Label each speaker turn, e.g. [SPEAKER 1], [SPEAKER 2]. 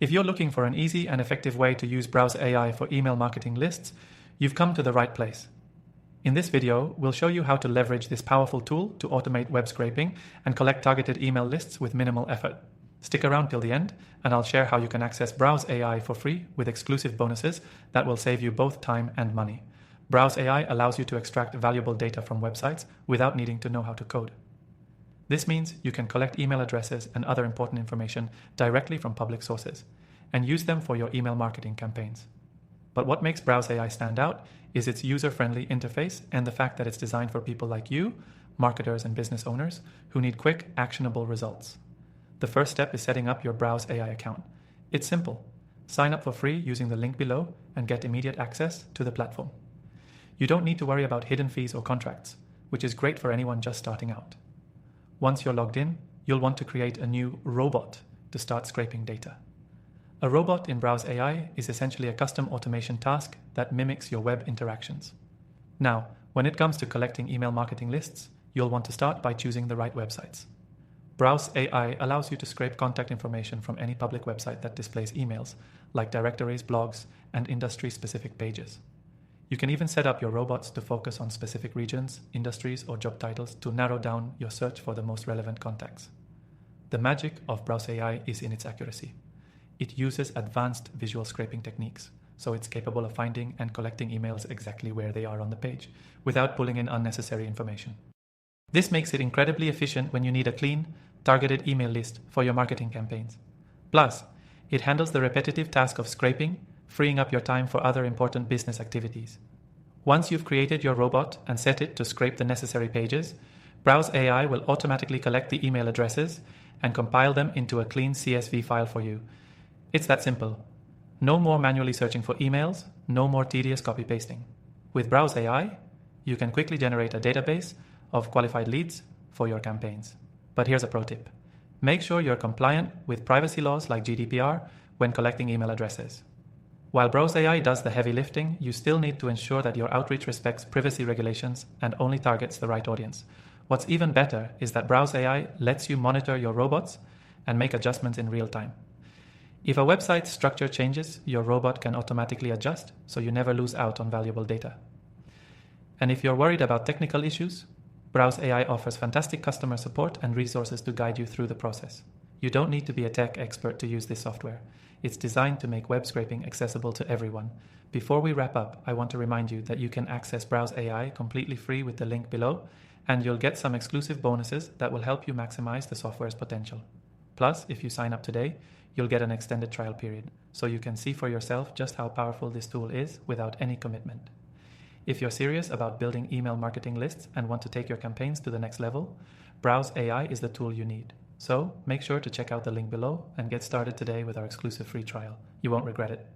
[SPEAKER 1] If you're looking for an easy and effective way to use Browse AI for email marketing lists, you've come to the right place. In this video, we'll show you how to leverage this powerful tool to automate web scraping and collect targeted email lists with minimal effort. Stick around till the end, and I'll share how you can access Browse AI for free with exclusive bonuses that will save you both time and money. Browse AI allows you to extract valuable data from websites without needing to know how to code. This means you can collect email addresses and other important information directly from public sources and use them for your email marketing campaigns. But what makes Browse AI stand out is its user-friendly interface and the fact that it's designed for people like you, marketers and business owners, who need quick, actionable results. The first step is setting up your Browse AI account. It's simple. Sign up for free using the link below and get immediate access to the platform. You don't need to worry about hidden fees or contracts, which is great for anyone just starting out. Once you're logged in, you'll want to create a new robot to start scraping data. A robot in Browse AI is essentially a custom automation task that mimics your web interactions. Now, when it comes to collecting email marketing lists, you'll want to start by choosing the right websites. Browse AI allows you to scrape contact information from any public website that displays emails, like directories, blogs, and industry-specific pages. You can even set up your robots to focus on specific regions, industries, or job titles to narrow down your search for the most relevant contacts. The magic of Browse AI is in its accuracy. It uses advanced visual scraping techniques, so it's capable of finding and collecting emails exactly where they are on the page, without pulling in unnecessary information. This makes it incredibly efficient when you need a clean, targeted email list for your marketing campaigns. Plus, it handles the repetitive task of scraping, freeing up your time for other important business activities. Once you've created your robot and set it to scrape the necessary pages, Browse AI will automatically collect the email addresses and compile them into a clean CSV file for you. It's that simple. No more manually searching for emails, no more tedious copy-pasting. With Browse AI, you can quickly generate a database of qualified leads for your campaigns. But here's a pro tip. Make sure you're compliant with privacy laws like GDPR when collecting email addresses. While Browse AI does the heavy lifting, you still need to ensure that your outreach respects privacy regulations and only targets the right audience. What's even better is that Browse AI lets you monitor your robots and make adjustments in real time. If a website's structure changes, your robot can automatically adjust, so you never lose out on valuable data. And if you're worried about technical issues, Browse AI offers fantastic customer support and resources to guide you through the process. You don't need to be a tech expert to use this software. It's designed to make web scraping accessible to everyone. Before we wrap up, I want to remind you that you can access Browse AI completely free with the link below, and you'll get some exclusive bonuses that will help you maximize the software's potential. Plus, if you sign up today, you'll get an extended trial period, so you can see for yourself just how powerful this tool is without any commitment. If you're serious about building email marketing lists and want to take your campaigns to the next level, Browse AI is the tool you need. So make sure to check out the link below and get started today with our exclusive free trial. You won't regret it.